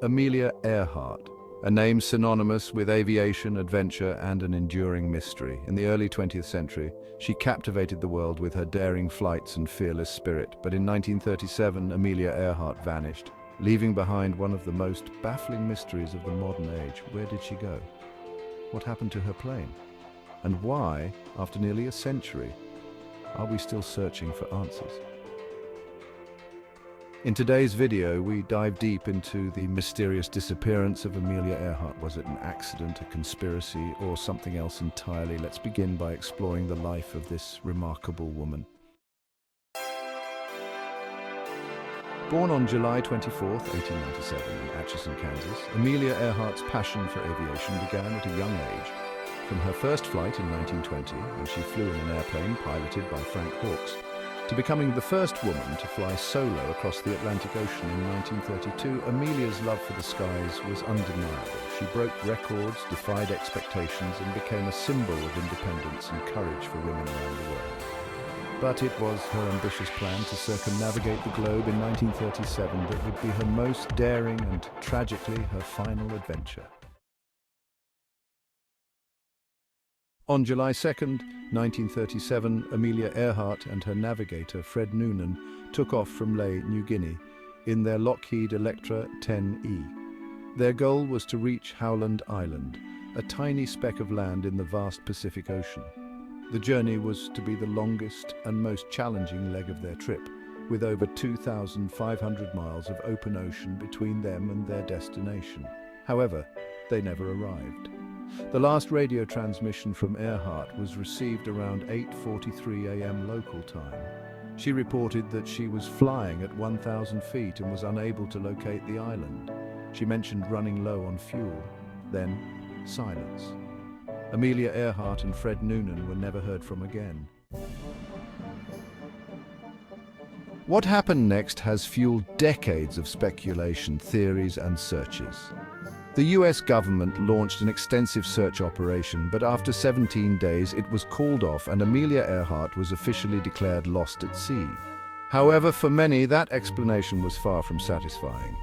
Amelia Earhart, a name synonymous with aviation, adventure, and an enduring mystery. In the early 20th century, she captivated the world with her daring flights and fearless spirit. But in 1937, Amelia Earhart vanished, leaving behind one of the most baffling mysteries of the modern age. Where did she go? What happened to her plane? And why, after nearly a century, are we still searching for answers? In today's video, we dive deep into the mysterious disappearance of Amelia Earhart. Was it an accident, a conspiracy, or something else entirely? Let's begin by exploring the life of this remarkable woman. Born on July 24, 1897 in Atchison, Kansas, Amelia Earhart's passion for aviation began at a young age. From her first flight in 1920, when she flew in an airplane piloted by Frank Hawks, to becoming the first woman to fly solo across the Atlantic Ocean in 1932, Amelia's love for the skies was undeniable. She broke records, defied expectations, and became a symbol of independence and courage for women around the world. But it was her ambitious plan to circumnavigate the globe in 1937 that would be her most daring and, tragically, her final adventure. On July 2, 1937, Amelia Earhart and her navigator, Fred Noonan, took off from Lae, New Guinea, in their Lockheed Electra 10E. Their goal was to reach Howland Island, a tiny speck of land in the vast Pacific Ocean. The journey was to be the longest and most challenging leg of their trip, with over 2,500 miles of open ocean between them and their destination. However, they never arrived. The last radio transmission from Earhart was received around 8:43 a.m. local time. She reported that she was flying at 1,000 feet and was unable to locate the island. She mentioned running low on fuel. Then, silence. Amelia Earhart and Fred Noonan were never heard from again. What happened next has fueled decades of speculation, theories, and searches. The US government launched an extensive search operation, but after 17 days it was called off and Amelia Earhart was officially declared lost at sea. However, for many, that explanation was far from satisfying.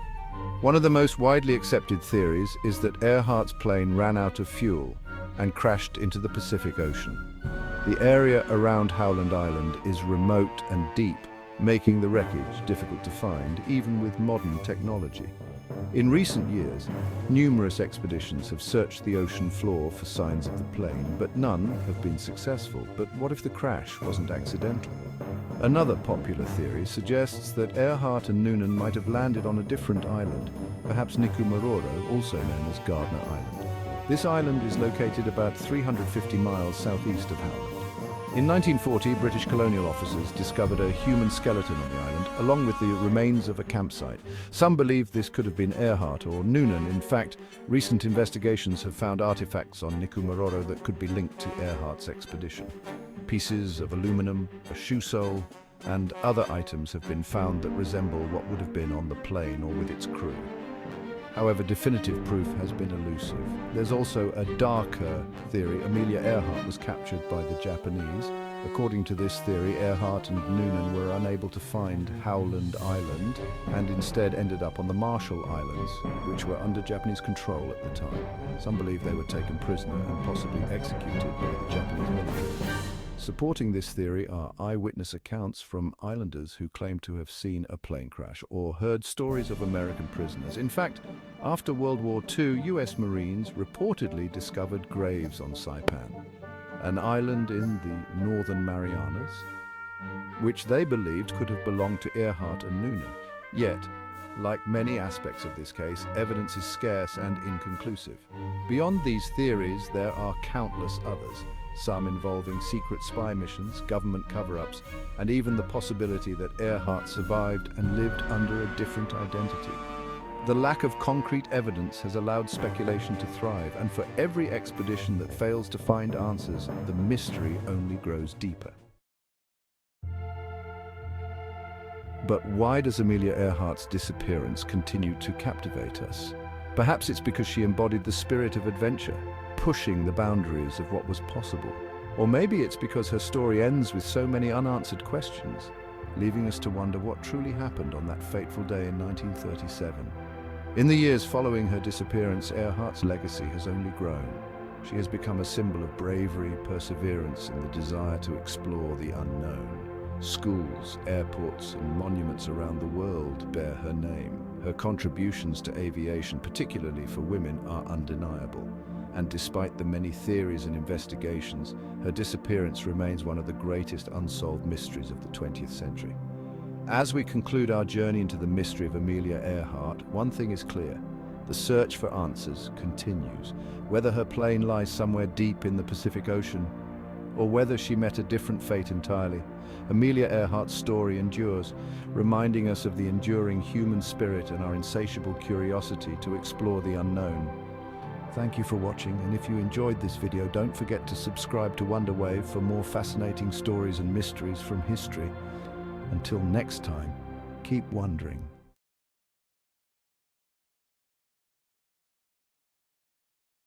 One of the most widely accepted theories is that Earhart's plane ran out of fuel and crashed into the Pacific Ocean. The area around Howland Island is remote and deep, making the wreckage difficult to find, even with modern technology. In recent years, numerous expeditions have searched the ocean floor for signs of the plane, but none have been successful. But what if the crash wasn't accidental? Another popular theory suggests that Earhart and Noonan might have landed on a different island, perhaps Nikumaroro, also known as Gardner Island. This island is located about 350 miles southeast of Howland. In 1940, British colonial officers discovered a human skeleton on the island, along with the remains of a campsite. Some believe this could have been Earhart or Noonan. In fact, recent investigations have found artifacts on Nikumaroro that could be linked to Earhart's expedition. Pieces of aluminum, a shoe sole, and other items have been found that resemble what would have been on the plane or with its crew. However, definitive proof has been elusive. There's also a darker theory. Amelia Earhart was captured by the Japanese. According to this theory, Earhart and Noonan were unable to find Howland Island and instead ended up on the Marshall Islands, which were under Japanese control at the time. Some believe they were taken prisoner and possibly executed by the Japanese military. Supporting this theory are eyewitness accounts from islanders who claim to have seen a plane crash or heard stories of American prisoners. In fact, after World War II, US Marines reportedly discovered graves on Saipan, an island in the Northern Marianas, which they believed could have belonged to Earhart and Noonan. Yet, like many aspects of this case, evidence is scarce and inconclusive. Beyond these theories, there are countless others, some involving secret spy missions, government cover-ups, and even the possibility that Earhart survived and lived under a different identity. The lack of concrete evidence has allowed speculation to thrive, and for every expedition that fails to find answers, the mystery only grows deeper. But why does Amelia Earhart's disappearance continue to captivate us? Perhaps it's because she embodied the spirit of adventure, pushing the boundaries of what was possible. Or maybe it's because her story ends with so many unanswered questions, leaving us to wonder what truly happened on that fateful day in 1937. In the years following her disappearance, Earhart's legacy has only grown. She has become a symbol of bravery, perseverance, and the desire to explore the unknown. Schools, airports, and monuments around the world bear her name. Her contributions to aviation, particularly for women, are undeniable. And despite the many theories and investigations, her disappearance remains one of the greatest unsolved mysteries of the 20th century. As we conclude our journey into the mystery of Amelia Earhart, one thing is clear. The search for answers continues. Whether her plane lies somewhere deep in the Pacific Ocean, or whether she met a different fate entirely, Amelia Earhart's story endures, reminding us of the enduring human spirit and our insatiable curiosity to explore the unknown. Thank you for watching, and if you enjoyed this video, don't forget to subscribe to Wonderwave for more fascinating stories and mysteries from history. Until next time, keep wondering.